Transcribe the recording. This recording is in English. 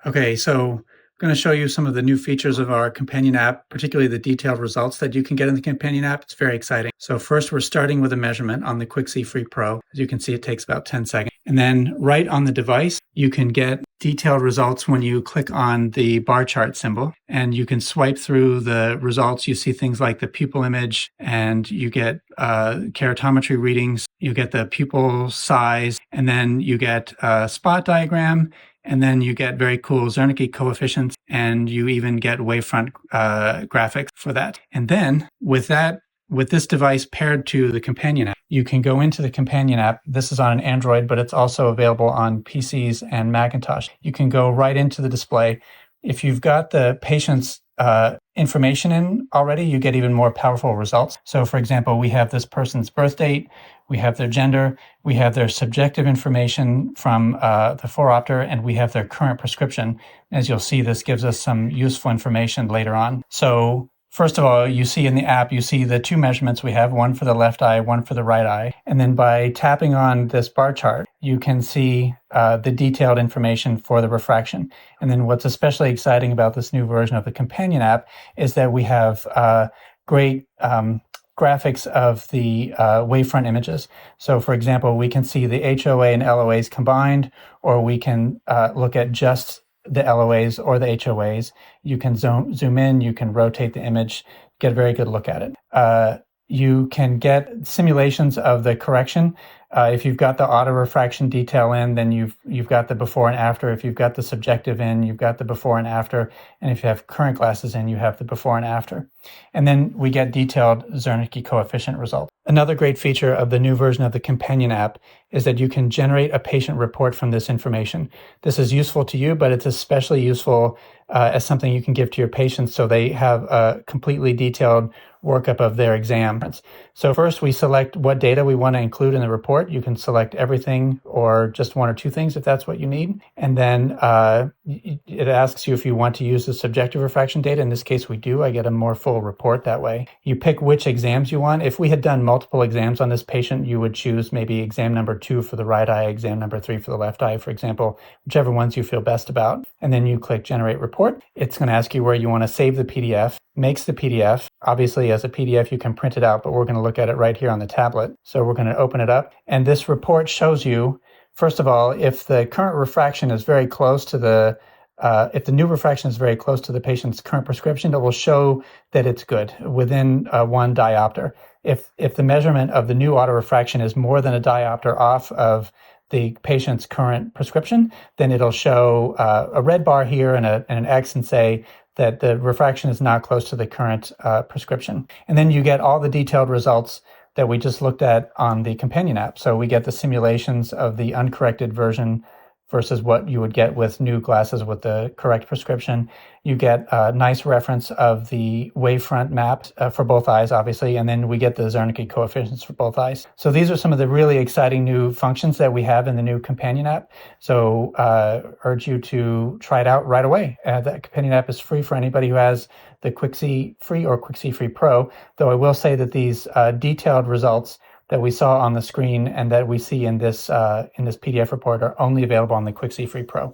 Okay, so I'm going to show you some of the new features of our companion app, particularly the detailed results that you can get in the companion app. It's very exciting. So first, we're starting with a measurement on the QuickSee Free Pro. As you can see, it takes about 10 seconds. And then right on the device, you can get detailed results when you click on the bar chart symbol, and you can swipe through the results. You see things like the pupil image, and you get keratometry readings. You get the pupil size, and then you get a spot diagram. And then you get very cool Zernike coefficients, and you even get wavefront graphics for that. And then with this device paired to the companion app, you can go into the companion app. This is on an Android, but it's also available on PCs and Macintosh. You can go right into the display. If you've got the patient's information in already, you get even more powerful results. So for example, we have this person's birth date, we have their gender, we have their subjective information from the 4-opter, and we have their current prescription. As you'll see, this gives us some useful information later on. So first of all, you see in the app, you see the two measurements we have, one for the left eye, one for the right eye. And then by tapping on this bar chart, you can see the detailed information for the refraction. And then what's especially exciting about this new version of the companion app is that we have great graphics of the wavefront images. So for example, we can see the HOA and LOAs combined, or we can look at just the LOAs or the HOAs. You can zoom in, you can rotate the image, get a very good look at it. You can get simulations of the correction. If you've got the auto refraction detail in, then you've got the before and after. If you've got the subjective in, you've got the before and after. And if you have current glasses in, you have the before and after. And then we get detailed Zernike coefficient results. Another great feature of the new version of the companion app is that you can generate a patient report from this information. This is useful to you, but it's especially useful as something you can give to your patients so they have a completely detailed workup of their exams. So first, we select what data we want to include in the report. You can select everything or just one or two things if that's what you need. And then it asks you if you want to use the subjective refraction data. In this case, we do. I get a more full report that way. You pick which exams you want. If we had done multiple exams on this patient, you would choose maybe exam number 2 for the right eye, exam number 3 for the left eye, for example, whichever ones you feel best about. And then you click Generate Report. It's going to ask you where you want to save the PDF. Makes the PDF. Obviously, as a PDF, you can print it out, but we're going to look at it right here on the tablet. So we're going to open it up. And this report shows you, first of all, if the current refraction is very close to the if the new refraction is very close to the patient's current prescription, it will show that it's good within 1 diopter. If the measurement of the new autorefraction is more than a diopter off of the patient's current prescription, then it'll show a red bar here and an X and say that the refraction is not close to the current prescription. And then you get all the detailed results that we just looked at on the companion app. So we get the simulations of the uncorrected version versus what you would get with new glasses with the correct prescription. You get a nice reference of the wavefront map for both eyes, obviously, and then we get the Zernike coefficients for both eyes. So these are some of the really exciting new functions that we have in the new companion app. So urge you to try it out right away. The companion app is free for anybody who has the QuickSee Free or QuickSee Free Pro, though I will say that these detailed results that we saw on the screen and that we see in this PDF report are only available on the QuickSee Free Pro.